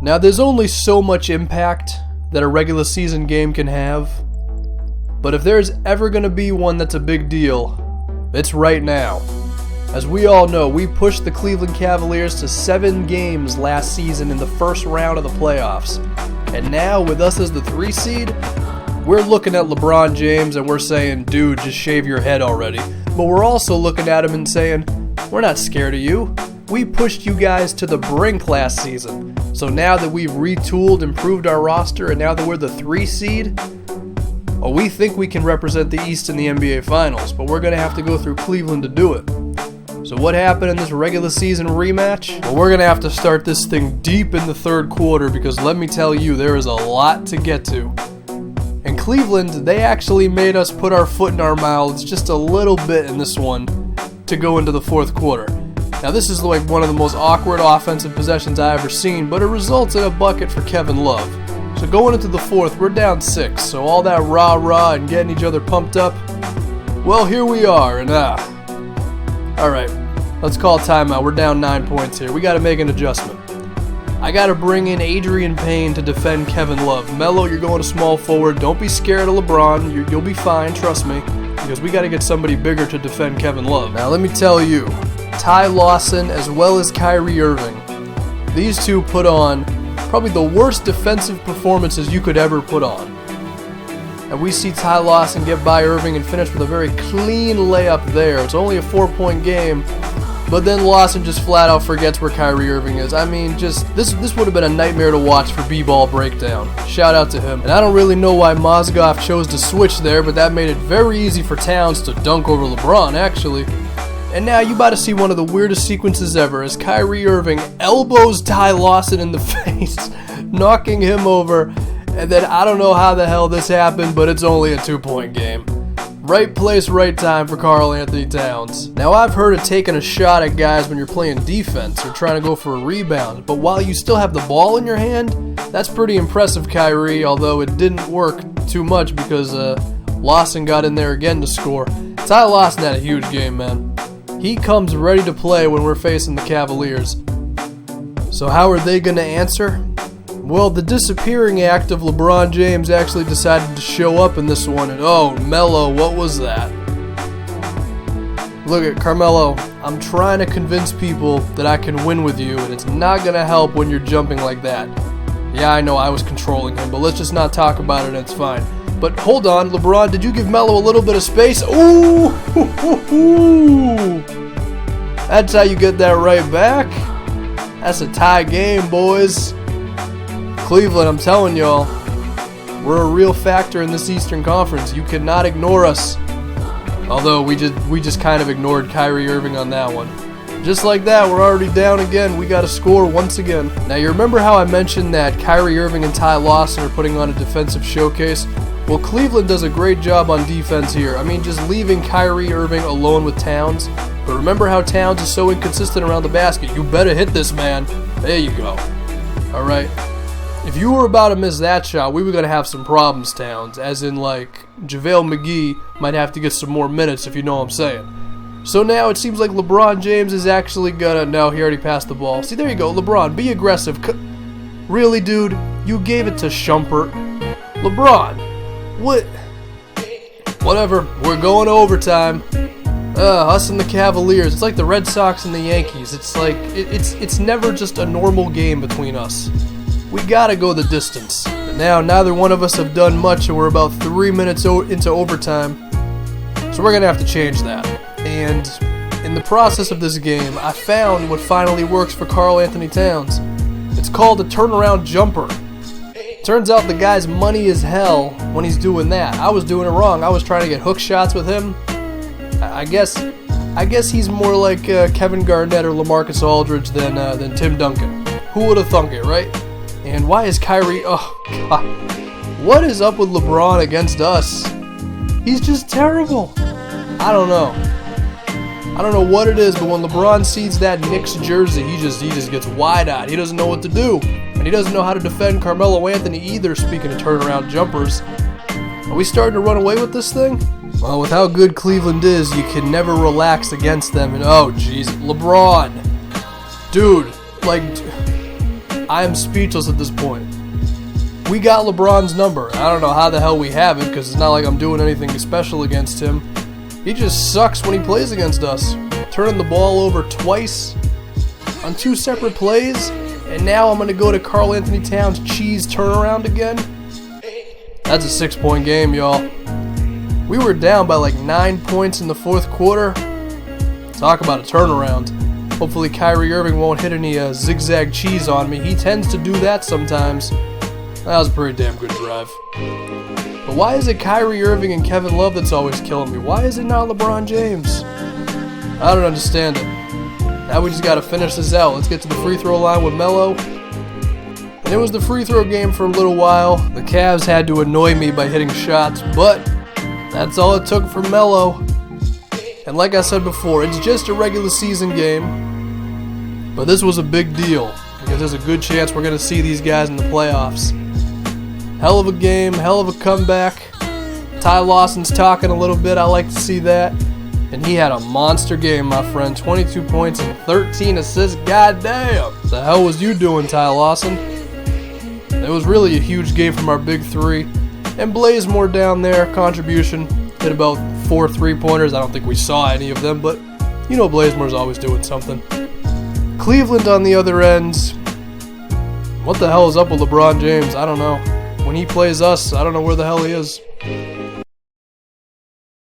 Now, there's only so much impact that a regular season game can have, but if there's ever going to be one that's a big deal, it's right now. As we all know, we pushed the Cleveland Cavaliers to 7 games last season in the first round of the playoffs. And now, with us as the 3 seed, we're looking at LeBron James and we're saying, dude, just shave your head already. But we're also looking at him and saying, we're not scared of you. We pushed you guys to the brink last season. So now that we've retooled, improved our roster, and now that we're the 3 seed, well, we think we can represent the East in the NBA Finals, but we're going to have to go through Cleveland to do it. So what happened in this regular season rematch? Well, we're going to have to start this thing deep in the third quarter because let me tell you, there is a lot to get to. In Cleveland, they actually made us put our foot in our mouths just a little bit in this one to go into the fourth quarter. Now this is like one of the most awkward offensive possessions I've ever seen, but it results in a bucket for Kevin Love. So going into the fourth, we're down 6, so all that rah-rah and getting each other pumped up, well, here we are, and alright, let's call timeout. We're down 9 points here. We got to make an adjustment. I got to bring in Adrian Payne to defend Kevin Love. Melo, you're going to small forward. Don't be scared of LeBron. You'll be fine, trust me, because we got to get somebody bigger to defend Kevin Love. Now, let me tell you, Ty Lawson as well as Kyrie Irving, these two put on probably the worst defensive performances you could ever put on. And we see Ty Lawson get by Irving and finish with a very clean layup there. It's only a 4-point game, but then Lawson just flat out forgets where Kyrie Irving is. I mean, just this would have been a nightmare to watch for B-Ball Breakdown. Shout out to him. And I don't really know why Mozgov chose to switch there, but that made it very easy for Towns to dunk over LeBron, actually. And now you about to see one of the weirdest sequences ever as Kyrie Irving elbows Ty Lawson in the face, knocking him over. And then I don't know how the hell this happened, but it's only a 2-point game. Right place, right time for Karl Anthony Towns. Now I've heard of taking a shot at guys when you're playing defense or trying to go for a rebound, but while you still have the ball in your hand, that's pretty impressive, Kyrie, although it didn't work too much because Lawson got in there again to score. Ty Lawson had a huge game, man. He comes ready to play when we're facing the Cavaliers. So how are they going to answer? Well, the disappearing act of LeBron James actually decided to show up in this one, and oh, Melo, what was that? Look at Carmelo, I'm trying to convince people that I can win with you, and it's not going to help when you're jumping like that. Yeah, I know I was controlling him, but let's just not talk about it and it's fine. But hold on, LeBron, did you give Melo a little bit of space? Ooh! That's how you get that right back. That's a tie game, boys. Cleveland, I'm telling y'all, we're a real factor in this Eastern Conference. You cannot ignore us. Although we just kind of ignored Kyrie Irving on that one. Just like that, we're already down again. We got to score once again. Now, you remember how I mentioned that Kyrie Irving and Ty Lawson are putting on a defensive showcase? Well, Cleveland does a great job on defense here. I mean, just leaving Kyrie Irving alone with Towns. But remember how Towns is so inconsistent around the basket. You better hit this, man. There you go. All right. If you were about to miss that shot, we were going to have some problems, Towns. As in, like, JaVale McGee might have to get some more minutes, if you know what I'm saying. So now it seems like LeBron James is actually going to... No, he already passed the ball. See, there you go. LeBron, be aggressive. Really, dude? You gave it to Shumpert. LeBron. What? Whatever. We're going to overtime. Us and the Cavaliers. It's like the Red Sox and the Yankees. It's like it's never just a normal game between us. We gotta go the distance. But now neither one of us have done much, and we're about 3 minutes into overtime. So we're gonna have to change that. And in the process of this game, I found what finally works for Karl Anthony Towns. It's called a turnaround jumper. Turns out the guy's money as hell when he's doing that. I was doing it wrong. I was trying to get hook shots with him. I guess he's more like Kevin Garnett or LaMarcus Aldridge than Tim Duncan. Who would have thunk it, right? And why is Kyrie... Oh, God. What is up with LeBron against us? He's just terrible. I don't know. I don't know what it is, but when LeBron sees that Knicks jersey, he just gets wide-eyed. He doesn't know what to do. And he doesn't know how to defend Carmelo Anthony either, speaking of turnaround jumpers. Are we starting to run away with this thing? Well, with how good Cleveland is, you can never relax against them. And oh, jeez, LeBron. Dude, like, I am speechless at this point. We got LeBron's number. I don't know how the hell we have it, because it's not like I'm doing anything special against him. He just sucks when he plays against us. Turning the ball over twice on 2 separate plays, and now I'm going to go to Karl Anthony Towns' cheese turnaround again. That's a 6-point game, y'all. We were down by like 9 points in the 4th quarter. Talk about a turnaround. Hopefully Kyrie Irving won't hit any zigzag cheese on me. He tends to do that sometimes. That was a pretty damn good drive. But why is it Kyrie Irving and Kevin Love that's always killing me? Why is it not LeBron James? I don't understand it. Now we just got to finish this out. Let's get to the free throw line with Melo. And it was the free throw game for a little while. The Cavs had to annoy me by hitting shots, but that's all it took for Melo. And like I said before, it's just a regular season game. But this was a big deal, because there's a good chance we're going to see these guys in the playoffs. Hell of a game, hell of a comeback. Ty Lawson's talking a little bit. I like to see that. And he had a monster game, my friend. 22 points and 13 assists. Goddamn. The hell was you doing, Ty Lawson? It was really a huge game from our big three. And Blazemore down there, contribution. Hit about 4 3-pointers. I don't think we saw any of them, but you know Blazemore's always doing something. Cleveland on the other end. What the hell is up with LeBron James? I don't know. When he plays us, I don't know where the hell he is.